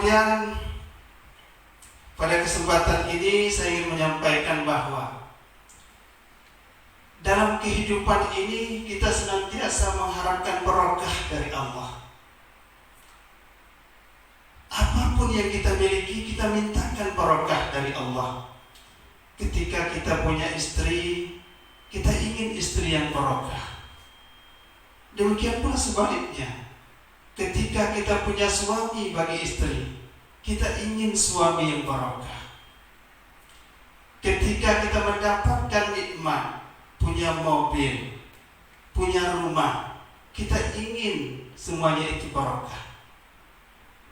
Kemudian pada kesempatan ini saya ingin menyampaikan bahwa dalam kehidupan ini kita senantiasa mengharapkan barokah dari Allah. Apapun yang kita miliki, kita mintakan barokah dari Allah. Ketika kita punya istri, kita ingin istri yang barokah. Demikian pula sebaliknya, ketika kita punya suami bagi istri, kita ingin suami yang barokah. Ketika kita mendapatkan nikmat, punya mobil, punya rumah, kita ingin semuanya itu barokah.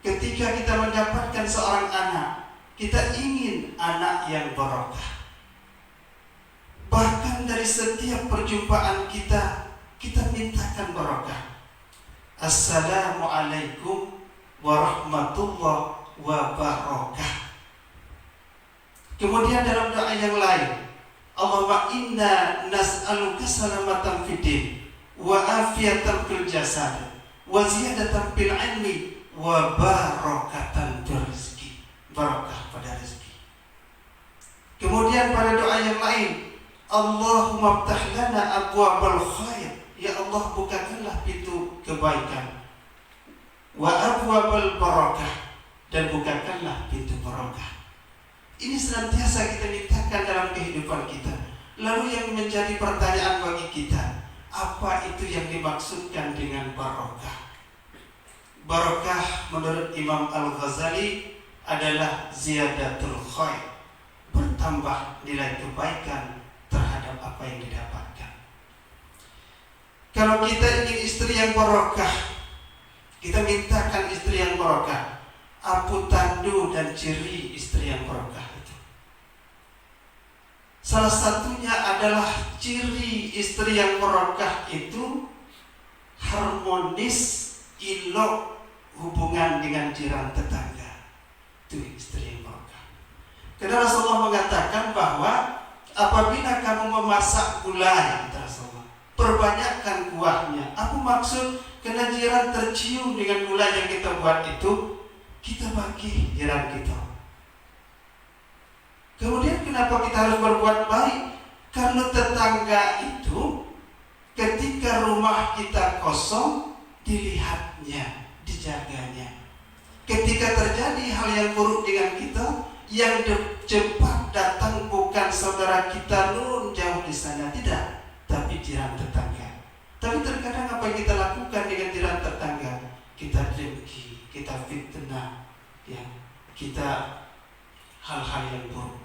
Ketika kita mendapatkan seorang anak, kita ingin anak yang barokah. Bahkan dari setiap perjumpaan kita mintakan barokah. Assalamualaikum warahmatullahi wabarakatuh. Kemudian dalam doa yang lain, Allahumma inna nas'aluka salamatan fid din wa afiyatan fil jasad wa ziyadatan fil ilmi wa barakatan fil rizki. Barakah pada rezeki. Kemudian pada doa yang lain, Allahumma ftah lana abwabal khair. Ya Allah, bukakanlah pintu kebaikan. Wa abwabal barakah, dan bukakanlah pintu barakah. Ini senantiasa kita mintakan dalam kehidupan kita. Lalu yang menjadi pertanyaan bagi kita, apa itu yang dimaksudkan dengan barakah? Barakah menurut Imam Al-Ghazali adalah ziyadatul khair, bertambah nilai kebaikan terhadap apa yang didapatkan. Kalau kita ingin istri yang barakah, kita mintakan istri yang barakah. Apa tandu dan ciri istri yang barakah itu? Salah satunya adalah ciri istri yang barakah itu harmonis, ilok hubungan dengan jiran tetangga. Itu istri yang barakah. Karena Rasulullah mengatakan bahwa apabila kamu memasak gulai, Rasulullah, perbanyakkan kuahnya. Apa maksud? Karena jiran tercium dengan gulai yang kita buat itu, kita bagi jiran kita. Kemudian kenapa kita harus berbuat baik? Karena tetangga itu ketika rumah kita kosong, dilihatnya, dijaganya. Ketika terjadi hal yang buruk dengan kita, yang cepat datang bukan saudara kita nun jauh di sana, tidak, tapi jiran tetangga. Tapi terkadang apa yang kita lakukan dengan jiran tetangga? Kita dengki, kita fitnah, ya, kita hal-hal yang buruk.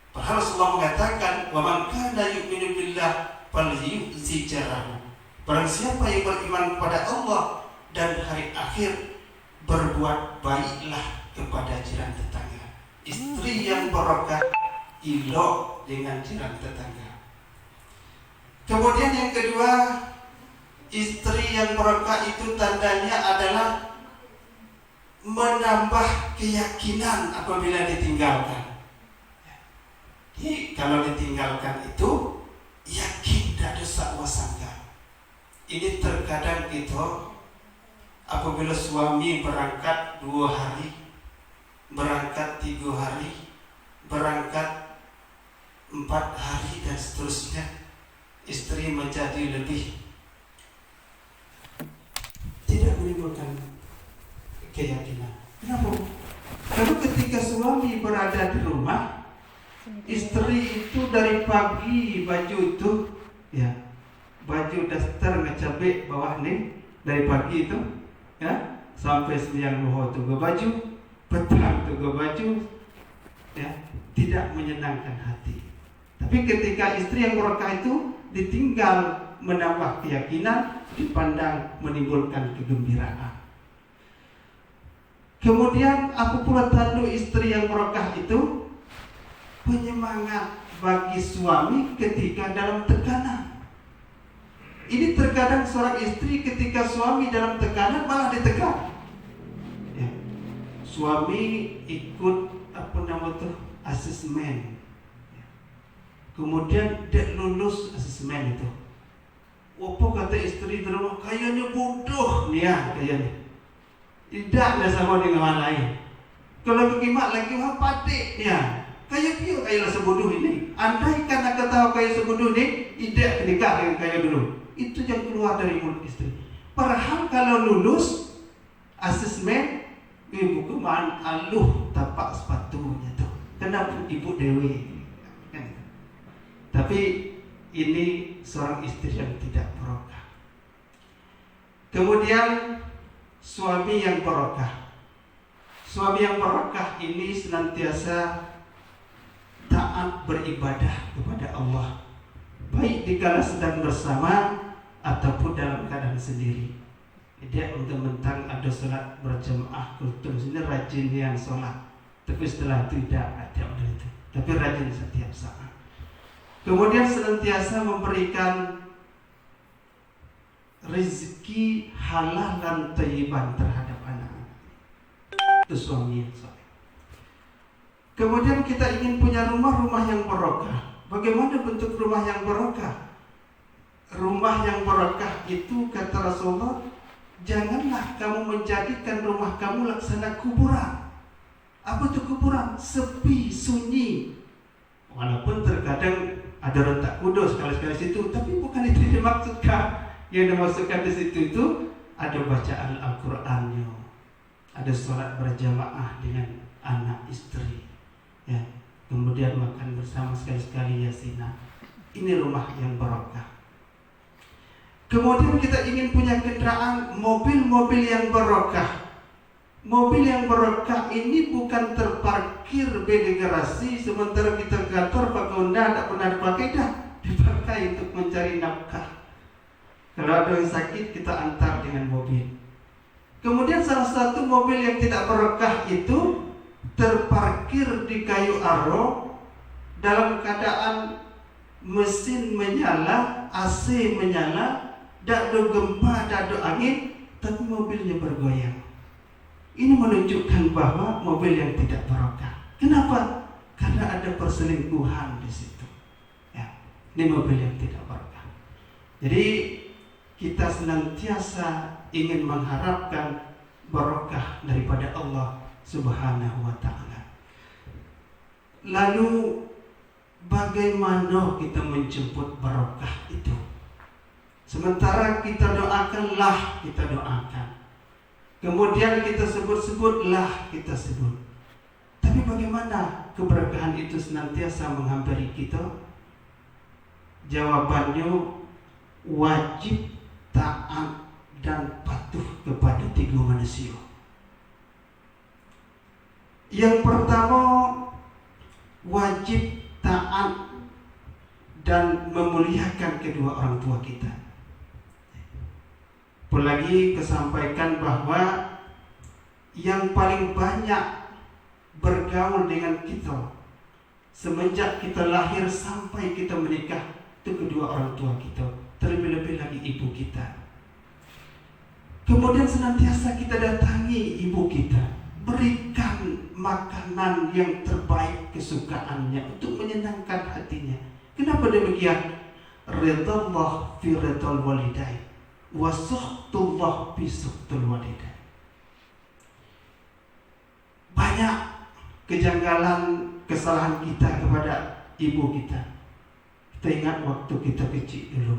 Padahal Rasulullah mengatakan, wa man kana yu'minu billah falyu'zi jarahu. Barang siapa yang beriman kepada Allah dan hari akhir, berbuat baiklah kepada jiran tetangga. Istri yang barakah, ilok dengan jiran tetangga. Kemudian yang kedua, istri yang barakah itu tandanya adalah menambah keyakinan apabila ditinggalkan. Jadi kalau ditinggalkan itu yakin dan dosa wasangka. Ini terkadang kita apabila suami berangkat 2 hari, berangkat 3 hari, berangkat 4 hari dan seterusnya, istri menjadi lebih tidak menimbulkan keyakinan. Kenapa? Karena ketika suami berada di rumah, istri itu dari pagi baju itu, ya, baju daster ngecabe bawah nih, dari pagi itu, ya, sampai siang luho tuh baju, petang tuh baju, ya, tidak menyenangkan hati. Tapi ketika istri yang barakah itu ditinggal, menambah keyakinan, dipandang menimbulkan kegembiraan. Kemudian apa pula tanda istri yang barakah itu? Penyemangat bagi suami ketika dalam tekanan. Ini terkadang seorang istri ketika suami dalam tekanan malah ditekan. Ya. Suami ikut asesmen. Ya. Kemudian dia lulus asesmen itu. Apa kata istri di rumah, kayaknya bodoh nih ya, kayaknya. Tidak ada sama dengan orang lain. Kalau kekimak lagi wah padiknya. Kayak dia kayak sebodoh ini. Andai karena ketahui kayak sebodoh ini, tidak nikah dengan kayak dulu. Itu yang keluar dari mulut istri. Padahal kalau lulus asesmen, ibu kemana aluh tapak sepatunya tuh. Kenapa ibu Dewi? Kan? Tapi ini seorang istri yang tidak barokah. Kemudian suami yang barokah. Suami yang barokah ini senantiasa taat beribadah kepada Allah, baik dikala sedang bersama ataupun dalam keadaan sendiri. Dia mentang-mentang ada sholat berjamaah kultum sini rajin yang sholat, tapi setelah itu tidak ada udah itu, tapi rajin setiap saat. Kemudian senantiasa memberikan rezeki halal dan thayyiban terhadap anak-anak. Itu suami yang soleh. Kemudian kita ingin punya rumah yang barokah. Bagaimana bentuk rumah yang barokah? Rumah yang barokah itu kata Rasulullah, janganlah kamu menjadikan rumah kamu laksana kuburan. Apa itu kuburan? Sepi, sunyi. Walaupun terkadang ada rentak kudus sekali-sekali situ, tapi bukan itu yang dimaksudkan. Yang dimaksudkan di situ itu ada bacaan Al-Qur'annya, ada sholat berjamaah dengan anak istri. Ya, kemudian makan bersama sekali-sekali yasina. Ini rumah yang barokah. Kemudian kita ingin punya kendaraan, mobil-mobil yang barokah. Mobil yang barokah ini bukan terparkir beda garasi sementara kita kantor pakai Honda tidak pernah dipakai, dah dipakai untuk mencari nafkah. Kalau ada yang sakit kita antar dengan mobil. Kemudian salah satu mobil yang tidak barokah itu terparkir di kayu aro dalam keadaan mesin menyala, AC menyala, tak ada gempa, tak ada angin, tapi mobilnya bergoyang. Ini menunjukkan bahwa mobil yang tidak barokah. Kenapa? Karena ada perselingkuhan di situ. Ya, ini mobil yang tidak barokah. Jadi kita senantiasa ingin mengharapkan barokah daripada Allah Subhanahu wa ta'ala. Lalu bagaimana kita menjemput barokah itu? Sementara kita doakanlah, kita doakan. Kemudian kita sebut-sebutlah, kita sebut. Tapi bagaimana keberkahan itu senantiasa menghampiri kita? Jawabannya wajib taat dan patuh kepada tiga manusia. Yang pertama, wajib taat dan memuliakan kedua orang tua kita. Apalagi kesampaikan bahwa yang paling banyak bergaul dengan kita semenjak kita lahir sampai kita menikah itu kedua orang tua kita, terlebih-lebih lagi ibu kita. Kemudian senantiasa kita datangi ibu kita, berikan makanan yang terbaik kesukaannya untuk menyenangkan hatinya. Kenapa demikian? Ridallah fi ridal walidain wa suhtullah fi suhtul walidain. Banyak kejanggalan, kesalahan kita kepada ibu kita. Kita ingat waktu kita kecil dulu,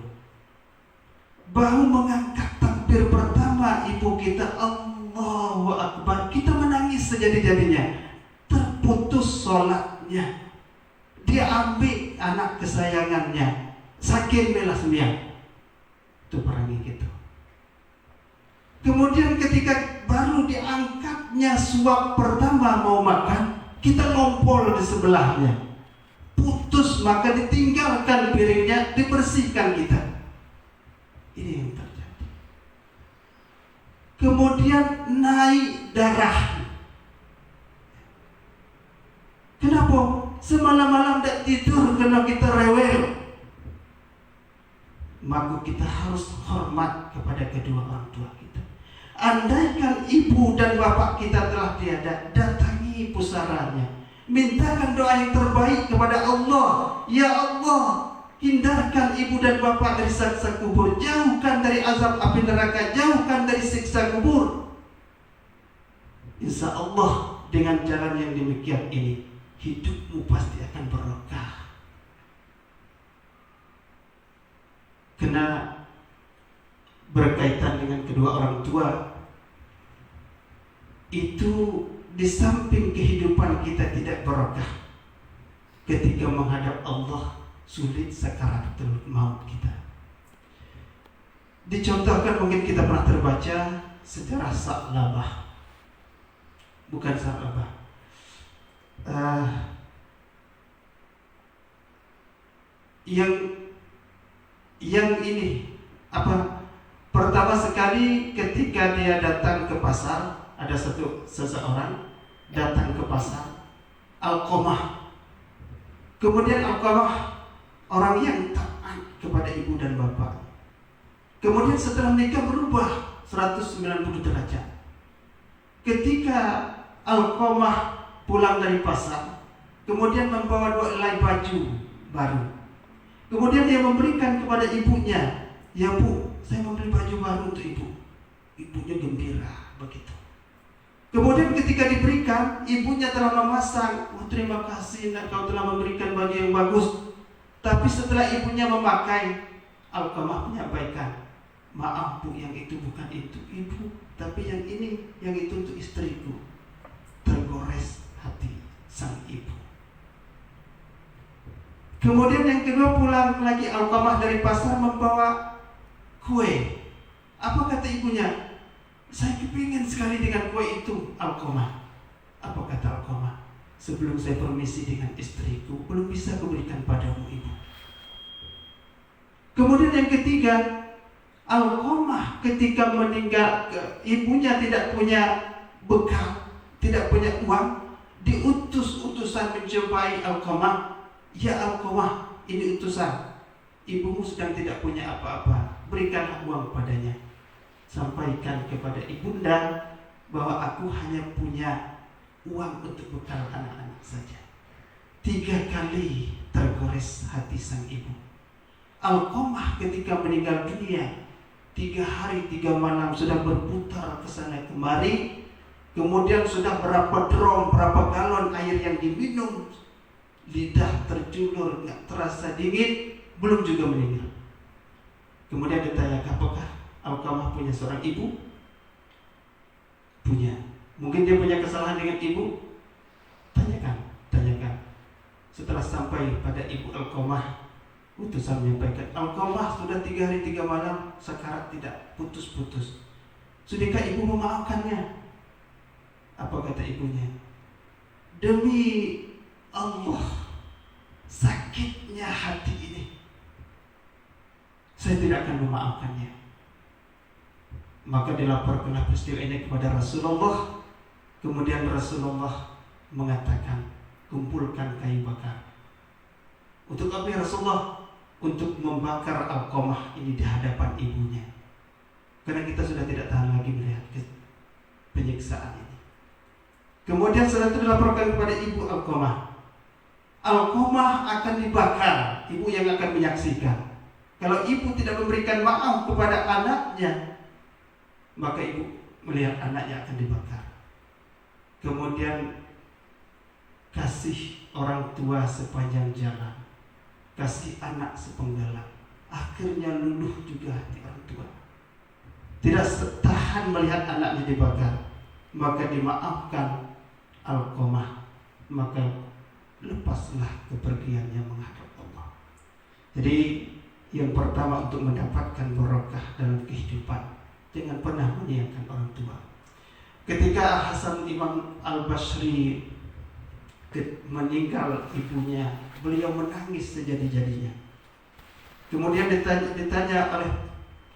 baru mengangkat takbir pertama ibu kita Allahu Akbar, kita menangis sejadi-jadinya. Terputus sholatnya, dia ambil anak kesayangannya, sakit melasmian. Itu perangi kita. Kemudian ketika baru diangkatnya suap pertama mau makan, kita ngompol di sebelahnya. Putus, maka ditinggalkan piringnya, dibersihkan kita. Ini yang terjadi. Kemudian naik darah. Kenapa? Semalam-malam tidak tidur karena kita rewel. Maka kita harus hormat kepada kedua orang tua kita. Andaikan ibu dan bapak kita telah tiada, datangi pusaranya, mintakan doa yang terbaik kepada Allah. Ya Allah, hindarkan ibu dan bapak dari siksa kubur, jauhkan dari azab api neraka, jauhkan dari siksa kubur. Insya Allah dengan jalan yang demikian ini, hidupmu pasti akan berkah. Kena berkaitan dengan kedua orang tua, itu di samping kehidupan kita tidak berkah, ketika menghadap Allah sulit sakaratul maut kita. Dicontohkan, mungkin kita pernah terbaca sejarah Sa'labah, bukan Sa'labah, yang ini apa? Pertama sekali ketika dia datang ke pasar, ada seseorang datang ke pasar, Alqamah. Kemudian Alqamah orang yang taat kepada ibu dan bapak. Kemudian setelah menikah berubah 190 derajat. Ketika Alqamah pulang dari pasar, kemudian membawa 2 helai baju baru. Kemudian dia memberikan kepada ibunya, "Ya Bu, saya membeli baju baru untuk ibu." Ibunya gembira begitu. Kemudian ketika diberikan, ibunya telah memasang, "Oh, terima kasih nak, kau telah memberikan baju yang bagus." Tapi setelah ibunya memakai, Alqamah menyampaikan, "Maaf Bu, yang itu bukan itu ibu, tapi yang ini, yang itu untuk istriku." Tergores hati sang ibu. Kemudian yang kedua, pulang lagi Alqamah dari pasar membawa kue. Apa kata ibunya? "Saya kepingin sekali dengan kue itu, Alqamah." Apa kata Alqamah? "Sebelum saya permisi dengan istriku, belum bisa kuberikan padamu ibu." Kemudian yang ketiga, Alqamah ketika meninggal, ibunya tidak punya bekal, tidak punya uang, diutus utusan menjumpai Alqamah. "Ya Alqamah, ini utusan, ibumu sedang tidak punya apa-apa, berikanlah uang padanya. Sampaikan kepada ibunda bahwa aku hanya punya uang untuk bekal anak-anak saja." 3 kali tergores hati sang ibu. Alqamah ketika meninggal dunia, 3 hari 3 malam sudah berputar ke sana kemari. Kemudian sudah berapa drum, berapa galon air yang diminum, lidah terjulur, nggak terasa dingin, belum juga meninggal. Kemudian ditanya, apakah Alqamah punya seorang ibu? Punya. Mungkin dia punya kesalahan dengan ibu? Tanyakan. Setelah sampai pada ibu Alqamah, utusan menyampaikan, "Alqamah sudah 3 hari 3 malam sakarat tidak putus-putus. Sudahkah ibu memaafkannya?" Apa kata ibunya? "Demi Allah, sakitnya hati ini, saya tidak akan memaafkannya." Maka dilaporkanlah peristiwa ini kepada Rasulullah. Kemudian Rasulullah mengatakan, "Kumpulkan kayu bakar." Untuk apa ya Rasulullah? Untuk membakar Alqamah ini di hadapan ibunya. Karena kita sudah tidak tahan lagi melihat penyiksaan ini. Kemudian setelah itu dilaporkan kepada ibu Alqamah. Alqamah akan dibakar, ibu yang akan menyaksikan. Kalau ibu tidak memberikan maaf kepada anaknya, maka ibu melihat anaknya akan dibakar. Kemudian kasih orang tua sepanjang jalan, kasih anak sepenggalan. Akhirnya luluh juga hati orang tua, tidak tahan melihat anaknya dibakar. Maka dimaafkan Alqamah, maka lepaslah kepergiannya menghadap Allah. Jadi yang pertama, untuk mendapatkan barokah dalam kehidupan, jangan pernah meninggalkan orang tua. Ketika Hasan Imam Al-Basri meninggal ibunya, beliau menangis sejadi-jadinya. Kemudian ditanya oleh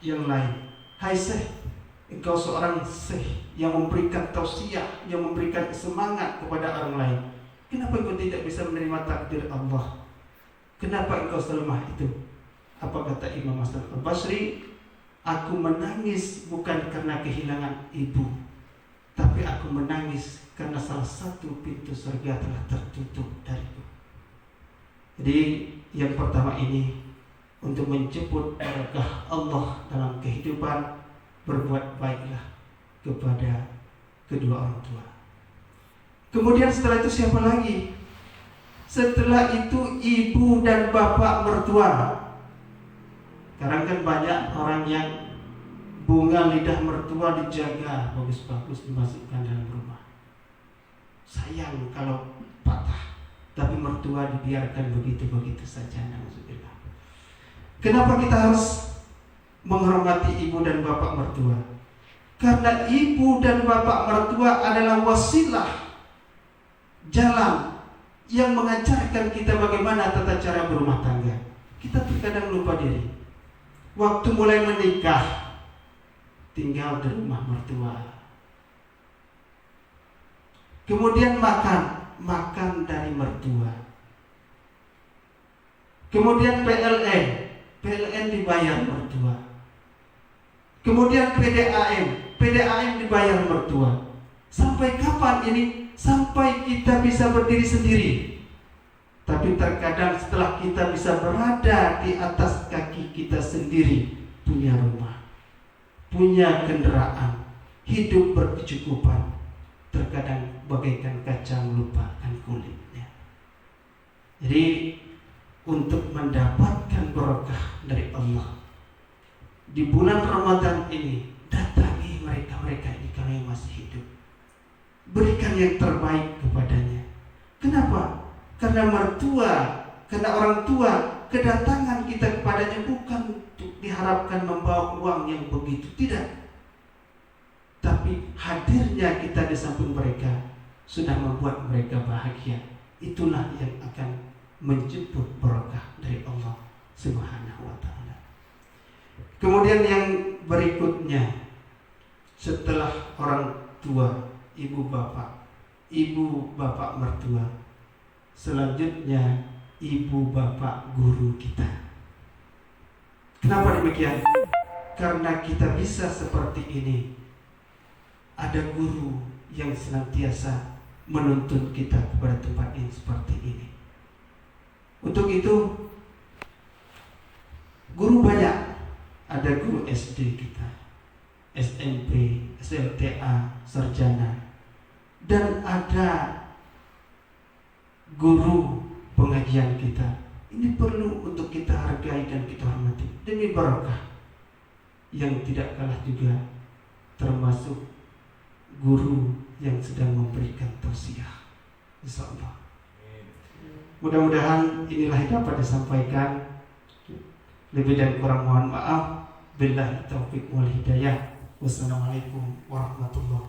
yang lain, "Hai Syekh, engkau seorang syekh yang memberikan tausiah, yang memberikan semangat kepada orang lain. Kenapa engkau tidak bisa menerima takdir Allah? Kenapa engkau selemah itu?" Apa kata Imam Hasan Al-Basri? "Aku menangis bukan karena kehilangan ibu, tapi aku menangis karena salah satu pintu surga telah tertutup dariku." Jadi yang pertama ini, untuk menjemput berkah Allah dalam kehidupan, berbuat baiklah kepada kedua orang tua. Kemudian setelah itu siapa lagi? Setelah itu ibu dan bapak mertua. Sekarang kan banyak orang yang bunga lidah mertua dijaga bagus-bagus dimasukkan dalam rumah. Sayang kalau patah, tapi mertua dibiarkan begitu-begitu saja. Alhamdulillah. Kenapa kita harus menghormati ibu dan bapak mertua? Karena ibu dan bapak mertua adalah wasilah, jalan yang mengajarkan kita bagaimana tata cara berumah tangga. Kita terkadang lupa diri. Waktu mulai menikah, tinggal di rumah mertua. Kemudian makan dari mertua. Kemudian PLN dibayar mertua. Kemudian PDAM dibayar mertua. Sampai kapan ini? Sampai kita bisa berdiri sendiri. Tapi terkadang setelah kita bisa berada di atas kaki kita sendiri, punya rumah, punya kendaraan, hidup berkecukupan, terkadang bagaikan kaca melupakan kulitnya. Jadi untuk mendapatkan berkah dari Allah di bulan Ramadan ini, datangi mereka-mereka ini kalau yang masih hidup. Berikan yang terbaik kepadanya. Kenapa? Karena orang tua, kedatangan kita kepadanya bukan untuk diharapkan membawa uang yang begitu, tidak. Tapi hadirnya kita di samping mereka sudah membuat mereka bahagia. Itulah yang akan menjemput berkah dari Allah Subhanahu wa ta'ala. Kemudian yang berikutnya, setelah orang tua, ibu bapak mertua, selanjutnya ibu bapak guru kita. Kenapa demikian? Karena kita bisa seperti ini. Ada guru yang senantiasa menuntun kita kepada tempat yang seperti ini. Untuk itu guru banyak. Ada guru SD kita, SMP, SLTA, sarjana, dan ada guru pengajian kita. Ini perlu untuk kita hargai dan kita hormati demi berkah. Yang tidak kalah juga termasuk guru yang sedang memberikan tausiah. Insyaallah. Mudah-mudahan inilah yang dapat disampaikan. Lebih dan kurang mohon maaf. Billahi taufiq wal hidayah. Wassalamualaikum warahmatullahi wabarakatuh.